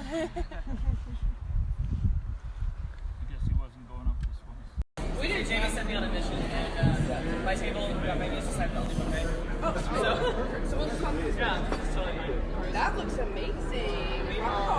guess he wasn't going up this way. We did. Jamie sent me on a mission, and my table got my niece decided to only one way. Oh, so perfect. So we'll just come this way. Yeah, it's totally fine. That looks amazing. Wow.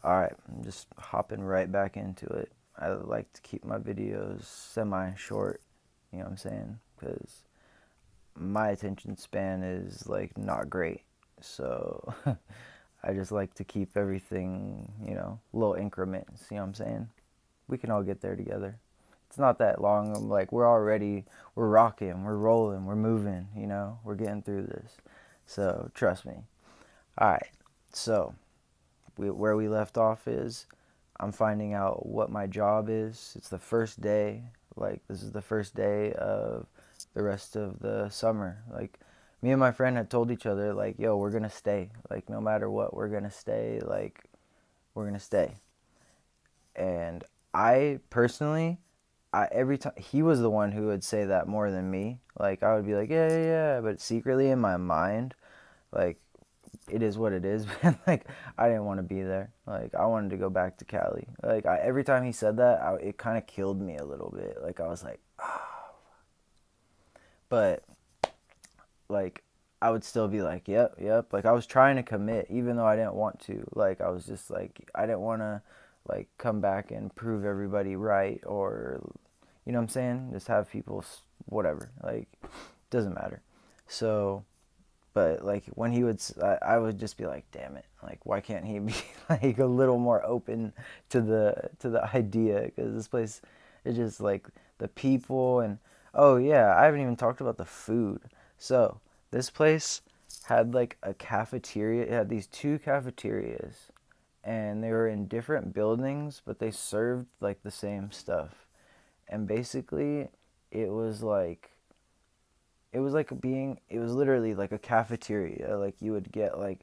Alright, I'm just hopping right back into it. I like to keep my videos semi-short, you know what I'm saying? Because my attention span is like not great. So I just like to keep everything, you know, little increments, you know what I'm saying? We can all get there together. It's not that long. I'm like, we're rocking, we're rolling, we're moving, you know? We're getting through this. So trust me. Alright, so where we left off is I'm finding out what my job is. It's the first day. Like, this is the first day of the rest of the summer. Like, me and my friend had told each other, like, yo, we're gonna stay. Like, no matter what, we're gonna stay. Like, we're gonna stay. And I personally, every time he was the one who would say that more than me. Like, I would be like, yeah, yeah, yeah, but secretly in my mind, like, it is what it is, man. Like, I didn't want to be there. Like, I wanted to go back to Cali. Like, every time he said that, it kind of killed me a little bit. Like, I was like, ah. But, like, I would still be like, yep, yep. Like, I was trying to commit, even though I didn't want to. Like, I was just like, I didn't want to, like, come back and prove everybody right, or, you know what I'm saying? Just have people, whatever. Like, doesn't matter. So, but like when he would, I would just be like, damn it, like why can't he be like a little more open to the idea? Because this place is just like the people. And oh yeah, I haven't even talked about the food. So this place had like a cafeteria. It had these two cafeterias, and they were in different buildings, but they served like the same stuff. And basically it was like, it was literally like a cafeteria. Like, you would get like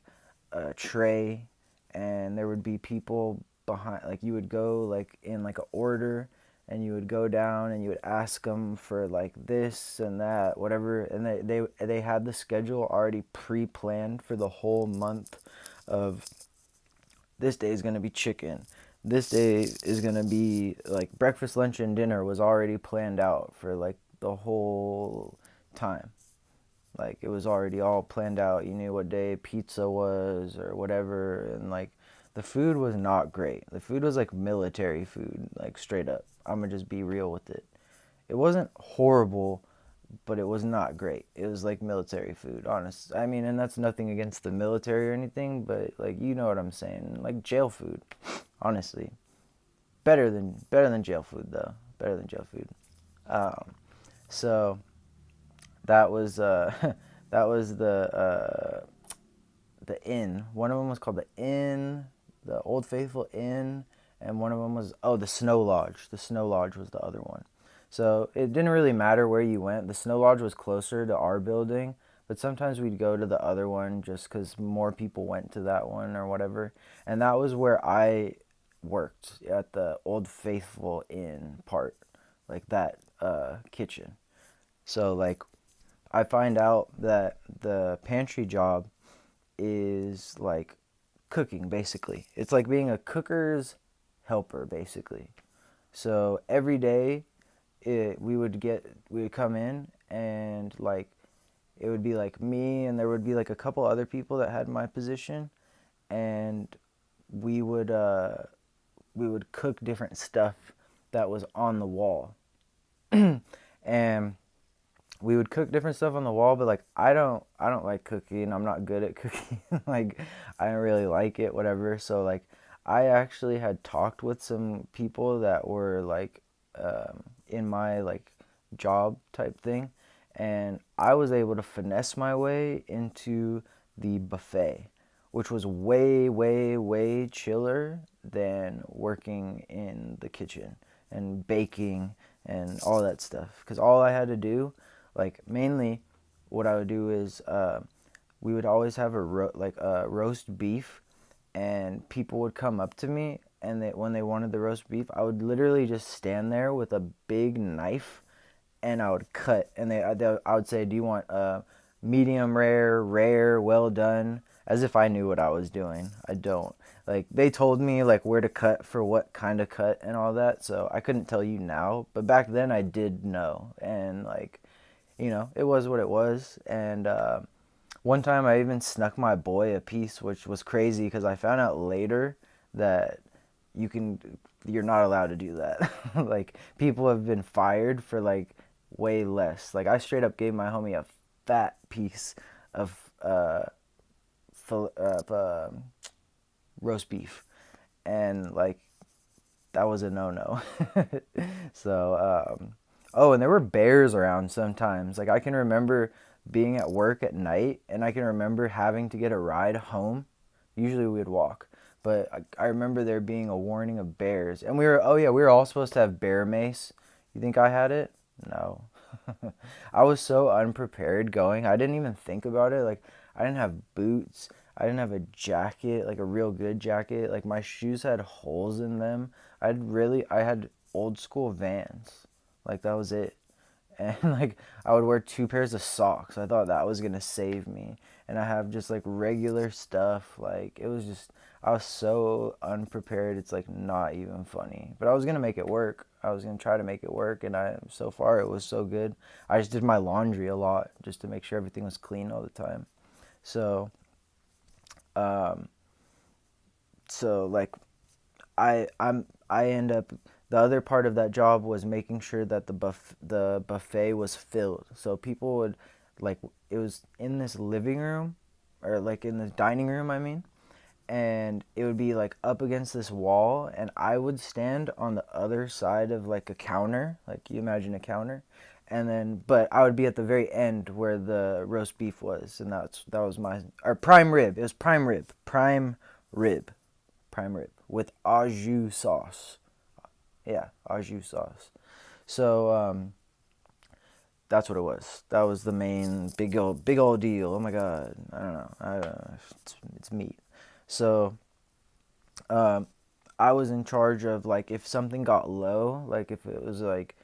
a tray, and there would be people behind. Like, you would go like in like a order, and you would go down and you would ask them for like this and that, whatever. And they had the schedule already pre-planned for the whole month. Of this day is going to be chicken, this day is going to be like breakfast, lunch, and dinner was already planned out for like the whole time. Like, it was already all planned out. You knew what day pizza was or whatever. And like, the food was not great. The food was like military food, like straight up. I'm gonna just be real with it. It wasn't horrible, but it was not great. It was like military food, honest. I mean, and that's nothing against the military or anything, but like, you know what I'm saying? Like jail food, honestly. Better than jail food though. Better than jail food. So that was that was the inn. One of them was called the Inn, the Old Faithful Inn, and one of them was, oh, the Snow Lodge. The Snow Lodge was the other one. So it didn't really matter where you went. The Snow Lodge was closer to our building, but sometimes we'd go to the other one just because more people went to that one or whatever. And that was where I worked, at the Old Faithful Inn part, like that kitchen. So like, I find out that the pantry job is like cooking, basically. It's like being a cooker's helper, basically. So every day, we would come in, and like, it would be like me, and there would be like a couple other people that had my position, and we would we would cook different stuff that was on the wall. And we would cook different stuff on the wall, but like I don't like cooking. I'm not good at cooking. Like I don't really like it, whatever. So like I actually had talked with some people that were like in my like job type thing, and I was able to finesse my way into the buffet, which was way, way, way chiller than working in the kitchen and baking and all that stuff. Because all I had to do, like mainly, what I would do is we would always have like a roast beef, and people would come up to me, and when they wanted the roast beef, I would literally just stand there with a big knife, and I would cut, and I would say, "Do you want medium rare, rare, well done?" As if I knew what I was doing. I don't. Like they told me like where to cut for what kind of cut and all that, so I couldn't tell you now. But back then I did know, and like, it was what it was. And one time I even snuck my boy a piece, which was crazy because I found out later that you're not allowed to do that. Like people have been fired for like way less. Like I straight up gave my homie a fat piece of roast beef, and like that was a no. So oh, and there were bears around sometimes. Like I can remember being at work at night, and I can remember having to get a ride home. Usually we would walk, but I remember there being a warning of bears, and we were all supposed to have bear mace. You think I had it? No. I was so unprepared going. I didn't even think about it. Like I didn't have boots. I didn't have a jacket, like a real good jacket. Like my shoes had holes in them. I had old school Vans. Like that was it. And like I would wear 2 pairs of socks. I thought that was gonna save me. And I have just like regular stuff. Like it was just, I was so unprepared. It's like not even funny. But I was gonna make it work. I was gonna try to make it work, and so far it was so good. I just did my laundry a lot just to make sure everything was clean all the time. So um, so like I end up, the other part of that job was making sure that the buffet was filled. So people would, like, it was in this living room, or like in this dining room, I mean, and it would be like up against this wall, and I would stand on the other side of like a counter, like you imagine a counter, and then but I would be at the very end where the roast beef was, and that was my, or prime rib. It was rib, prime rib with au jus sauce. Yeah, au jus sauce. So that's what it was. That was the main big old deal. Oh my god, I don't know. It's meat. So I was in charge of, like, if something got low, like if it was like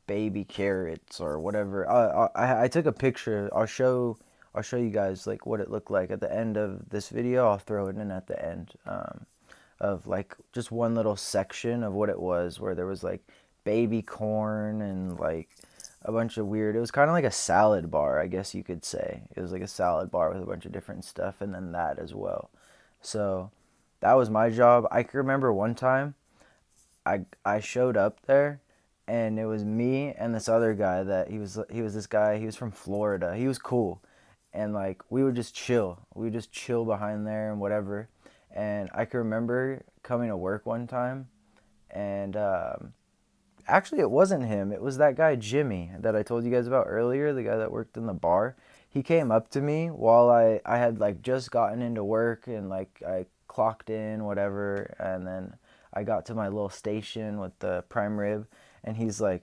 baby carrots or whatever. I took a picture. I'll show you guys like what it looked like at the end of this video. I'll throw it in at the end. Of like just one little section of what it was, where there was like baby corn and like a bunch of weird, it was kind of like a salad bar, I guess you could say. It was like a salad bar with a bunch of different stuff, and then that as well. So that was my job. I can remember one time I showed up there, and it was me and this other guy that he was this guy, he was from Florida. He was cool. And like we would just chill. We would just chill behind there and whatever. And I can remember coming to work one time, and actually it wasn't him. It was that guy Jimmy that I told you guys about earlier, the guy that worked in the bar. He came up to me while I had like just gotten into work, and like I clocked in, whatever, and then I got to my little station with the prime rib, and he's like,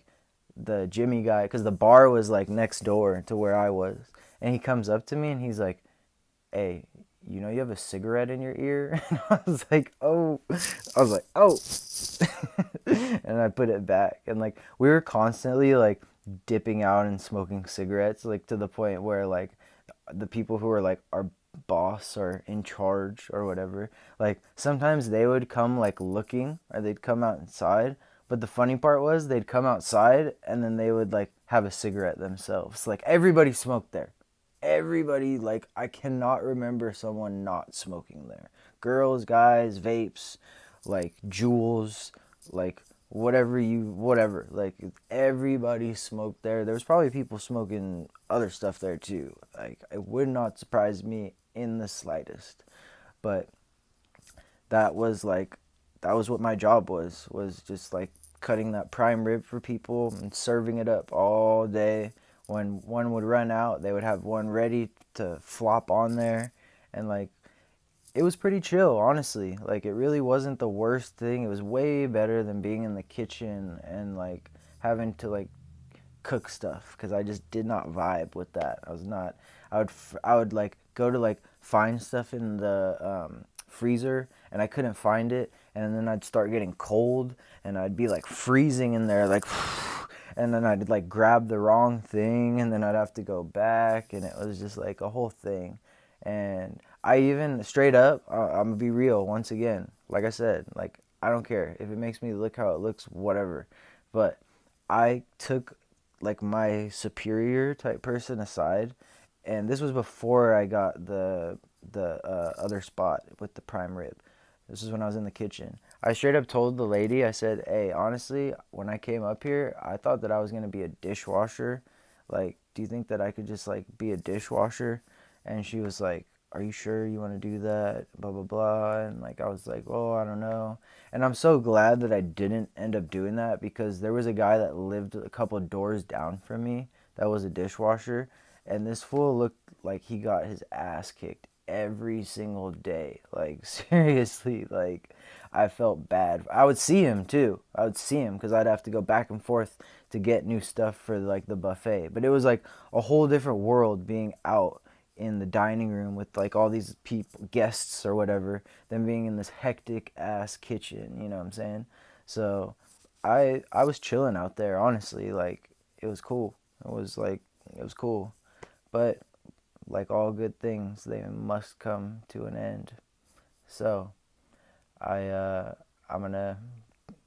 the Jimmy guy, because the bar was like next door to where I was, and he comes up to me and he's like, "Hey, you know you have a cigarette in your ear?" And I was like, "Oh," and I put it back, and like we were constantly like dipping out and smoking cigarettes, like to the point where like the people who were like our boss or in charge or whatever, like sometimes they would come like looking, or they'd come outside, but the funny part was they'd come outside and then they would like have a cigarette themselves. Like everybody smoked there. Everybody, like, I cannot remember someone not smoking there. Girls, guys, vapes, like jewels, like whatever. Like everybody smoked there. There was probably people smoking other stuff there too. Like it would not surprise me in the slightest. But that was like that was what my job was just like cutting that prime rib for people and serving it up all day. When one would run out, they would have one ready to flop on there, and like it was pretty chill, honestly. Like it really wasn't the worst thing. It was way better than being in the kitchen and like having to like cook stuff because I just did not vibe with that. I was not. I would like go to like find stuff in the freezer and I couldn't find it, and then I'd start getting cold and I'd be like freezing in there like. And then I'd like grab the wrong thing and then I'd have to go back, and it was just like a whole thing. And I even straight up, I'm gonna be real once again. Like I said, like I don't care if it makes me look how it looks, whatever. But I took like my superior type person aside, and this was before I got the other spot with the prime rib. This is when I was in the kitchen. I straight up told the lady, I said, "Hey, honestly, when I came up here, I thought that I was gonna be a dishwasher. Like, do you think that I could just like be a dishwasher?" And she was like, "Are you sure you want to do that? Blah blah blah." And like I was like, "Oh, I don't know." And I'm so glad that I didn't end up doing that, because there was a guy that lived a couple of doors down from me that was a dishwasher, and this fool looked like he got his ass kicked every single day. Like seriously, like I felt bad. I would see him too. I would see him because I'd have to go back and forth to get new stuff for like the buffet. But it was like a whole different world being out in the dining room with like all these people, guests or whatever, than being in this hectic ass kitchen, you know what I'm saying? So I was chilling out there, honestly. Like it was cool. It was cool. But like all good things, they must come to an end. So I'm gonna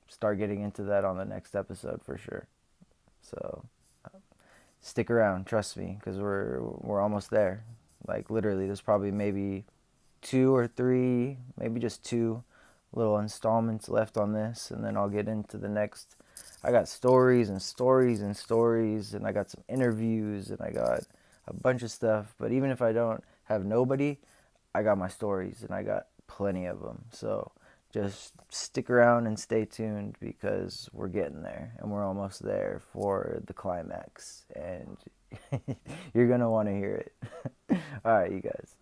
start getting into that on the next episode for sure. So stick around, trust me, because we're almost there. Like literally, there's probably maybe 2 or 3, maybe just 2 little installments left on this, and then I'll get into the next. I got stories and stories and stories, and I got some interviews, and I got a bunch of stuff. But even if I don't have nobody, I got my stories, and I got plenty of them. So just stick around and stay tuned, because we're getting there, and we're almost there for the climax, and you're gonna want to hear it. All right, you guys.